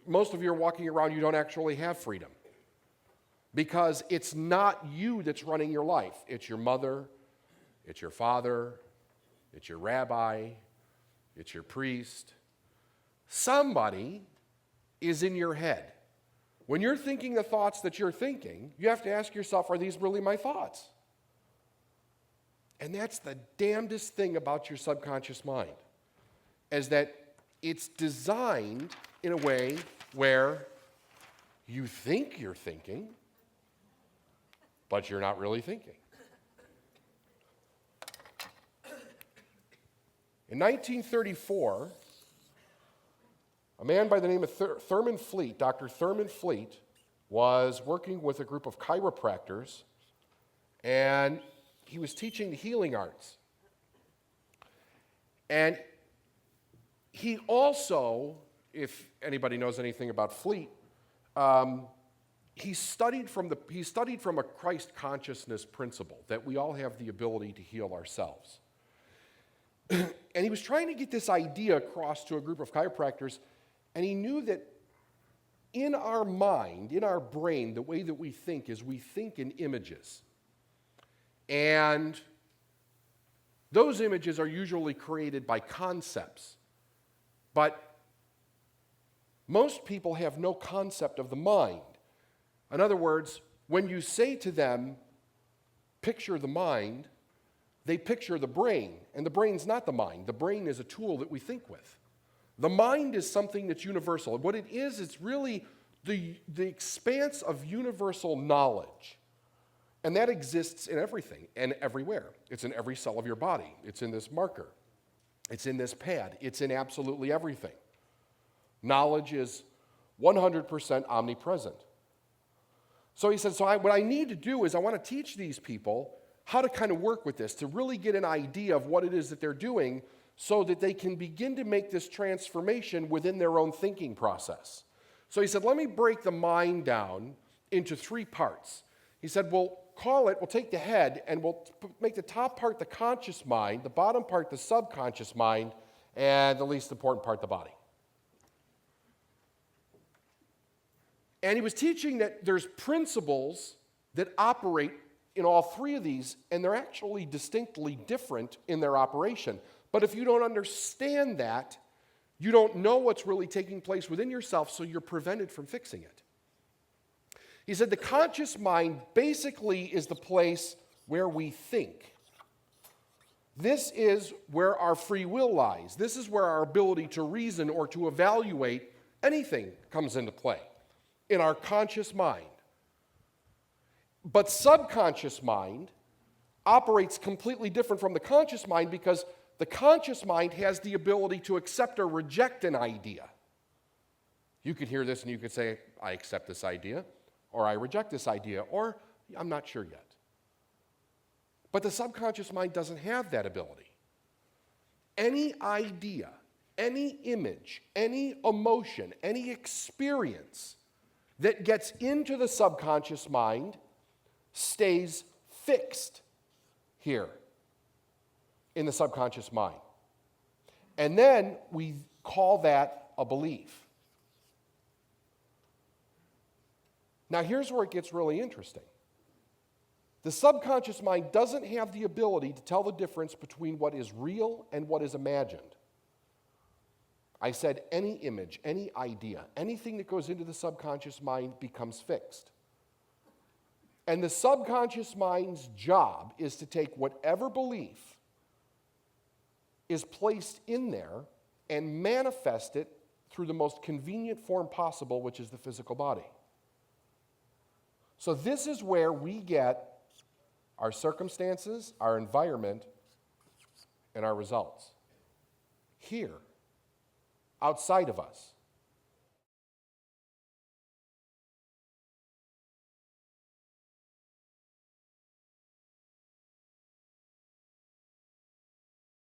most of you are walking around, you don't actually have freedom. Because it's not you that's running your life. It's your mother, it's your father, it's your rabbi, it's your priest. Somebody is in your head. When you're thinking the thoughts that you're thinking, you have to ask yourself, are these really my thoughts? And that's the damnedest thing about your subconscious mind, is that it's designed in a way where you think you're thinking, but you're not really thinking. In 1934, a man by the name of Thurman Fleet, Dr. Thurman Fleet, was working with a group of chiropractors, and he was teaching the healing arts. And he also, if anybody knows anything about Fleet, he studied from a Christ consciousness principle that we all have the ability to heal ourselves. And he was trying to get this idea across to a group of chiropractors, and he knew that in our mind, in our brain, the way that we think is we think in images. And those images are usually created by concepts. But most people have no concept of the mind. In other words, when you say to them, picture the mind, they picture the brain. And the brain's not the mind. The brain is a tool that we think with. The mind is something that's universal. What it is, it's really the expanse of universal knowledge. And that exists in everything and everywhere. It's in every cell of your body. It's in this marker. It's in this pad. It's in absolutely everything. Knowledge is 100% omnipresent. So he said, what I need to do is I want to teach these people how to kind of work with this, to really get an idea of what it is that they're doing so that they can begin to make this transformation within their own thinking process. So he said, let me break the mind down into 3 parts. He said, we'll take the head and we'll make the top part the conscious mind, the bottom part the subconscious mind, and the least important part the body. And he was teaching that there's principles that operate in all 3 of these, and they're actually distinctly different in their operation. But if you don't understand that, you don't know what's really taking place within yourself, so you're prevented from fixing it. He said the conscious mind basically is the place where we think. This is where our free will lies. This is where our ability to reason or to evaluate anything comes into play, in our conscious mind. But subconscious mind operates completely different from the conscious mind, because the conscious mind has the ability to accept or reject an idea. You could hear this and you could say, I accept this idea, or I reject this idea, or I'm not sure yet. But the subconscious mind doesn't have that ability. Any idea, any image, any emotion, any experience that gets into the subconscious mind stays fixed here in the subconscious mind. And then we call that a belief. Now here's where it gets really interesting. The subconscious mind doesn't have the ability to tell the difference between what is real and what is imagined. I said any image, any idea, anything that goes into the subconscious mind becomes fixed. And the subconscious mind's job is to take whatever belief is placed in there and manifest it through the most convenient form possible, which is the physical body. So this is where we get our circumstances, our environment, and our results. Here, outside of us.